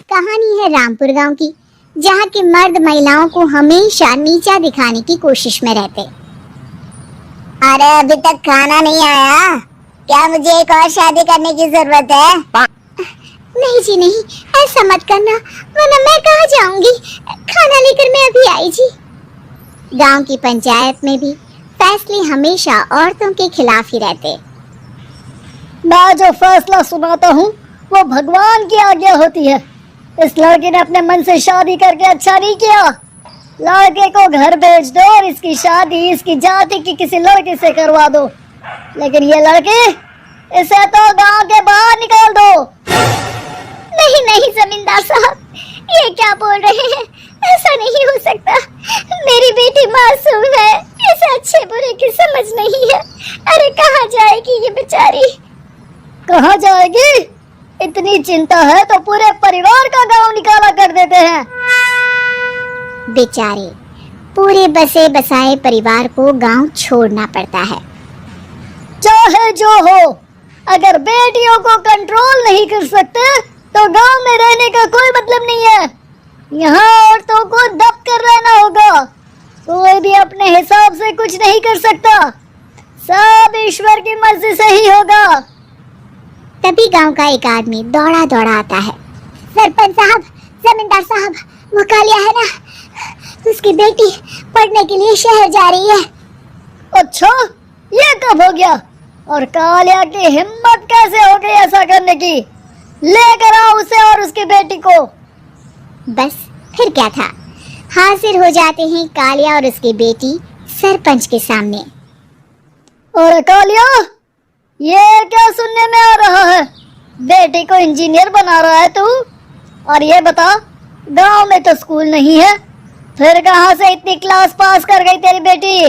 कहानी है रामपुर गांव की, जहां के मर्द महिलाओं को हमेशा नीचा दिखाने की कोशिश में रहते। अरे अभी तक खाना नहीं आया, क्या मुझे एक और शादी करने की जरूरत है? नहीं जी नहीं, ऐसा मत करना, वरना मैं कहाँ जाऊंगी। खाना लेकर मैं अभी आई जी। गांव की पंचायत में भी फैसले हमेशा औरतों के खिलाफ ही रहते। मैं जो फैसला सुनाता हूँ वो भगवान की आज्ञा होती है। इस लड़के ने अपने मन से शादी करके अच्छा नहीं किया। लड़के को घर भेज दो और इसकी शादी इसकी जाति की किसी लड़के से करवा दो, लेकिन ये लड़की, इसे तो गांव के बाहर निकाल दो। नहीं नहीं जमींदार साहब, ये क्या बोल रहे हैं? ऐसा नहीं हो सकता। मेरी बेटी मासूम है, इसे अच्छे बुरे की समझ नहीं है। अरे कहाँ जाएगी ये बेचारी? कहाँ जाएगी? इतनी चिंता है तो पूरे परिवार का गांव निकाला कर देते हैं। बेचारे पूरे बसे बसाए परिवार को गांव छोड़ना पड़ता है। चाहे जो हो, अगर बेटियों को कंट्रोल नहीं कर सकते तो गांव में रहने का कोई मतलब नहीं है। यहाँ औरतों को दब कर रहना होगा। कोई भी अपने हिसाब से कुछ नहीं कर सकता, सब ईश्वर की मर्जी से ही होगा। तभी गांव का एक आदमी दौड़ा दौड़ा आता है। सरपंच साहब, जमींदार साहब, वो कालिया है ना, उसकी बेटी पढ़ने के लिए शहर जा रही है। अच्छा, ये कब हो गया? और कालिया की हिम्मत कैसे हो गई ऐसा करने की? लेकर आओ उसे और उसकी बेटी को। बस फिर क्या था, हाजिर हो जाते हैं कालिया और उसकी बेटी सरपंच के सामने। और कालिया, ये क्या सुनने में आ रहा है? बेटी को इंजीनियर बना रहा है तू? और ये बता, गांव में तो स्कूल नहीं है, फिर कहां से इतनी क्लास पास कर गई तेरी बेटी?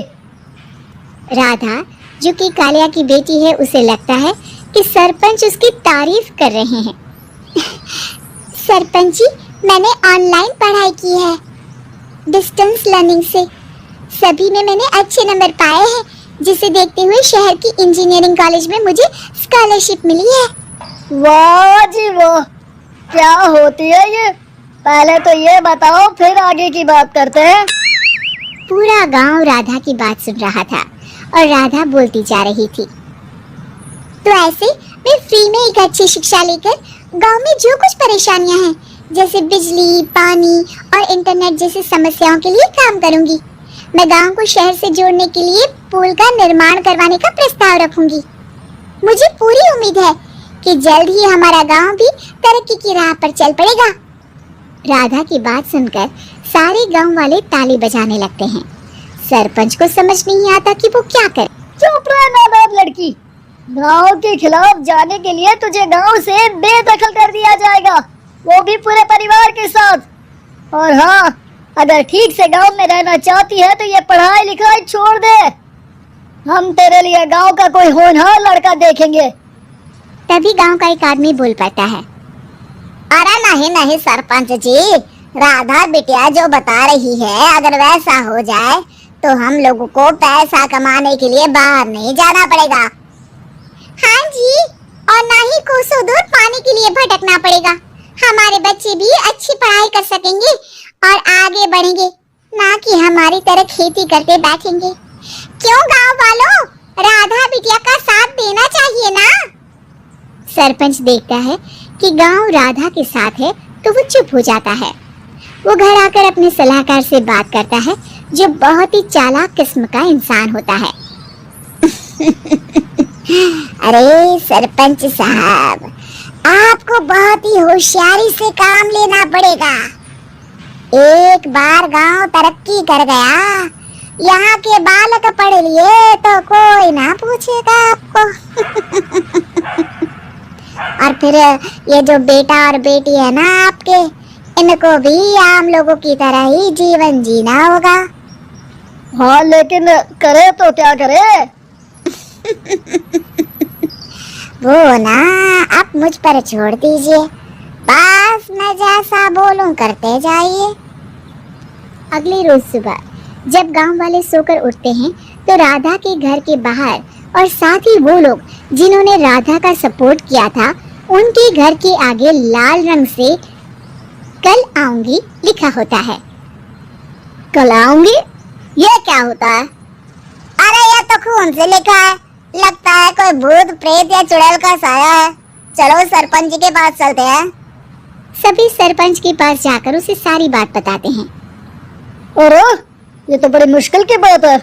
राधा, जो कि कालिया की बेटी है, उसे लगता है कि सरपंच उसकी तारीफ कर रहे हैं। सरपंच जी, मैंने ऑनलाइन पढ़ाई की है, डिस्टेंस लर्निंग से। सभी में मैंने अच्छे नंबर पाए हैं, जिसे देखते हुए शहर की इंजीनियरिंग कॉलेज में मुझे स्कॉलरशिप मिली है। वाह जी वाह, क्या होती है ये? पहले तो ये बताओ, फिर आगे की बात करते हैं। पूरा गांव राधा की बात सुन रहा था और राधा बोलती जा रही थी। तो ऐसे मैं फ्री में एक अच्छी शिक्षा लेकर गांव में जो कुछ परेशानियां हैं, जैसे बिजली, पानी और इंटरनेट जैसी समस्याओं के लिए काम करूंगी। मैं गांव को शहर से जोड़ने के लिए पुल का निर्माण करवाने का प्रस्ताव रखूंगी। मुझे पूरी उम्मीद है कि जल्द ही हमारा गांव भी तरक्की की राह पर चल पड़ेगा। राधा की बात सुनकर सारे गांव वाले ताली बजाने लगते हैं। सरपंच को समझ नहीं आता कि वो क्या करे। चुप रह नादान लड़की, गांव के खिलाफ जाने के लिए तुझे गांव से बेदखल कर दिया जाएगा, वो भी पूरे परिवार के साथ। और हाँ, अगर ठीक से गांव में रहना चाहती है तो ये पढ़ाई लिखाई छोड़ दे। हम तेरे लिए गांव का कोई होनहार लड़का देखेंगे। तभी गांव का एक आदमी बोल पड़ता है। अरे नहीं नहीं सरपंच जी, राधा बिटिया जो बता रही है, अगर वैसा हो जाए तो हम लोगों को पैसा कमाने के लिए बाहर नहीं जाना पड़ेगा। हाँ जी, और ना ही कोसों दूर पानी के लिए भटकना पड़ेगा। हमारे बच्चे भी अच्छी पढ़ाई कर सकेंगे और आगे बढ़ेंगे, ना कि हमारी तरह खेती करते बैठेंगे। क्यों गांव वालों, राधा बिटिया का साथ देना चाहिए ना। सरपंच देखता है कि गांव राधा के साथ है तो वो चुप हो जाता है। वो घर आकर अपने सलाहकार से बात करता है, जो बहुत ही चालाक किस्म का इंसान होता है। अरे सरपंच साहब, आपको बहुत ही होशियारी से काम लेना पड़ेगा। एक बार गांव तरक्की कर गया, यहाँ के बालक पढ़ लिए तो कोई ना पूछेगा आपको। और फिर ये जो बेटा और बेटी है ना आपके, इनको भी आम लोगों की तरह ही जीवन जीना होगा। हाँ, लेकिन करे तो क्या करे? वो ना आप मुझ पर छोड़ दीजिए, बस मैं जैसा बोलूं करते जाइए। अगली रोज सुबह जब गांव वाले सोकर उठते हैं तो राधा के घर के बाहर और साथ ही वो लोग जिन्होंने राधा का सपोर्ट किया था, उनके घर के आगे लाल रंग से कल आऊंगी लिखा होता है। कल आऊंगी, ये क्या होता है? अरे ये तो खून से लिखा है, लगता है कोई भूत प्रेत या चुड़ैल का साया है। चलो सरपंच जी के पास चलते हैं। सभी सरपंच के पास जाकर उसे सारी बात बताते हैं। और ये तो बड़ी मुश्किल की बात है।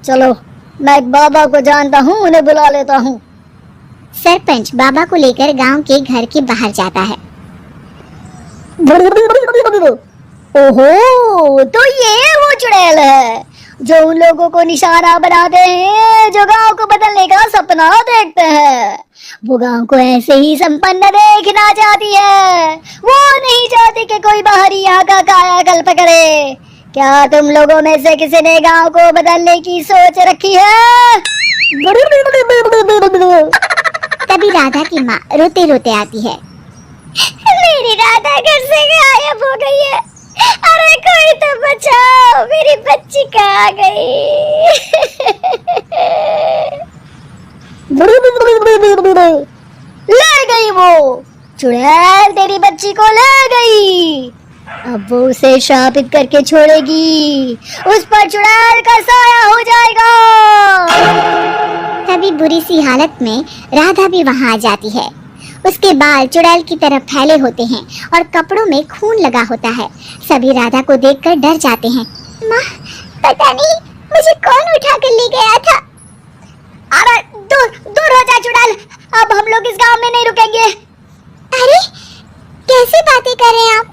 चलो मैं एक बाबा को जानता हूँ, उन्हें बुला लेता हूँ। सरपंच बाबा को लेकर गांव के घर के बाहर जाता है। ओहो, तो ये वो चुड़ैल है जो उन लोगों को निशाना बनाते हैं जो गांव को बदलने का सपना देखते हैं। वो गांव को ऐसे ही संपन्न देखना चाहती है। वो नहीं चाहती कि कोई बाहरी यहाँ का कायाकल्प करे। क्या तुम लोगों में से किसी ने गांव को बदलने की सोच रखी है? तभी राधा की माँ रोते रोते आती है। मेरी राधा घर से गायब हो गई है। अरे कोई तो बचाओ, मेरी बच्ची कहाँ गई? ले गई वो चुड़ैल, तेरी बच्ची को ले गई। अब वो उसे शापित करके छोड़ेगी, उस पर चुड़ैल का साया हो जाएगा। तभी बुरी सी हालत में राधा भी वहाँ आ जाती है। उसके बाल चुड़ैल की तरफ फैले होते हैं और कपड़ों में खून लगा होता है। सभी राधा को देखकर डर जाते हैं। माँ, पता नहीं मुझे कौन उठा कर ले गया था। अरे दूर दूर हो जा चुड़ैल, अब हम लोग इस गांव में नहीं रुकेंगे। अरे कैसी बातें कर रहे हैं आप?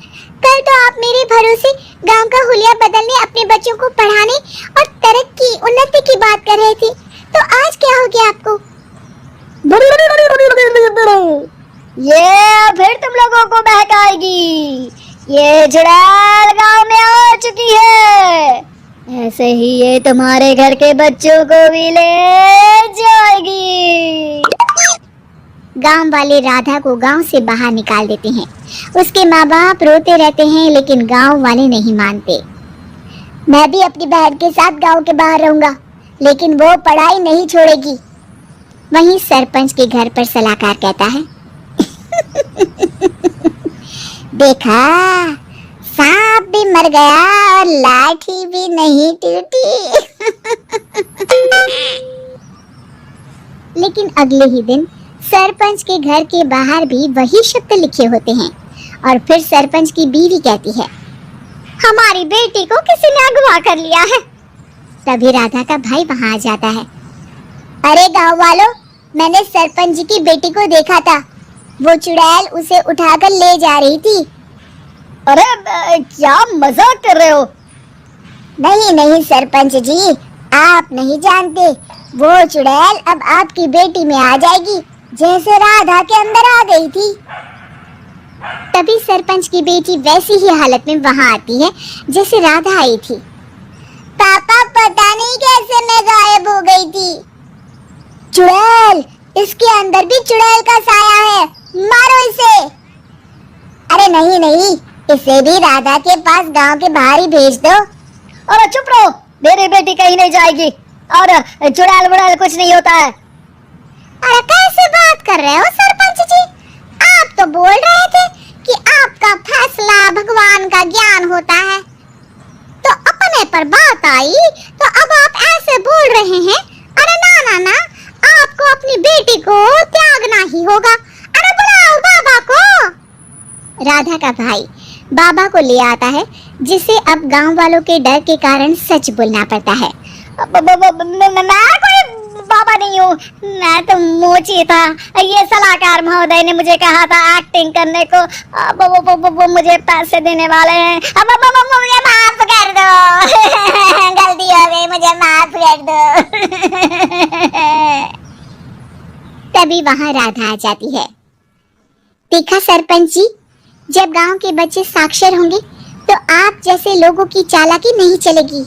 कल तो आप मेरे भरोसे गांव का हुलिया बदलने, अपने बच्चों को पढ़ाने और तरक्की उन्नति की बात कर रहे थे, तो आज क्या हो गया आपको? ये फिर तुम लोगों को बहकाएगी। ये चुड़ैल गांव में आ चुकी है। ऐसे ही ये तुम्हारे घर के बच्चों को भी ले जाएगी। गांव वाले राधा को गांव से बाहर निकाल देते हैं। उसके माँ बाप रोते रहते हैं, लेकिन गांव वाले नहीं मानते। मैं भी अपनी बहन के साथ गांव के बाहर रहूंगा, लेकिन वो पढ़ाई नहीं छोड़ेगी। वहीं सरपंच के घर पर सलाहकार कहता है, देखा, सांप भी मर गया और लाठी भी नहीं टूटी। लेकिन अगले ही दिन सरपंच के घर के बाहर भी वही शब्द लिखे होते हैं और फिर सरपंच की बीवी कहती है, हमारी बेटी को किसी ने अगवा कर लिया है। तभी राधा का भाई वहां आ जाता है। अरे गांव वालों, मैंने सरपंच जी की बेटी को देखा था। वो चुड़ैल उसे उठाकर ले जा रही थी। अरे क्या मजाक कर रहे हो? नहीं नहीं सरपंच जी, आप नहीं जानते। वो चुड़ैल अब आपकी बेटी में आ जाएगी, जैसे राधा के अंदर आ गई थी। तभी सरपंच की बेटी वैसी ही हालत में वहां आती है जैसे राधा आई थी। पापा, पता नहीं कैसे मैं गायब हो गई थी। चुड़ैल, इसके अंदर भी चुड़ैल का साया है, मारो इसे। अरे नहीं नहीं, इसे भी राधा के पास गांव के बाहर ही भेज दो। अरे चुप रहो, मेरी बेटी कहीं नहीं जाएगी और चुड़ैल वुड़ैल कुछ नहीं होता है। अरे कैसे बात कर रहे हो सरपंच जी? आप तो बोल रहे थे कि आपका फैसला भगवान का ज्ञान होता है, तो अपने पर बात आई तो अब आप ऐसे बोल रहे हैं। अरे ना ना ना, आपको अपनी बेटी को त्यागना ही होगा। अरे बुलाओ बाबा को। राधा का भाई बाबा को ले आता है, जिसे अब गांव वालों के डर के कारण सच बोलना पड़ता है। मैं कोई बाबा नहीं हूँ, मैं तो मोची था। ये सलाहकार महोदय ने मुझे कहा था एक्टिंग करने को। वो मुझे पैसे देने वाले हैं। मुझे माफ कर दो। गलती हो गई, मुझे माफ कर दो। तभी वहाँ राधा आ जाती है। देखा सरपंच जी, जब गांव के बच्चे साक्षर होंगे तो आप जैसे लोगों की चालाकी नहीं चलेगी।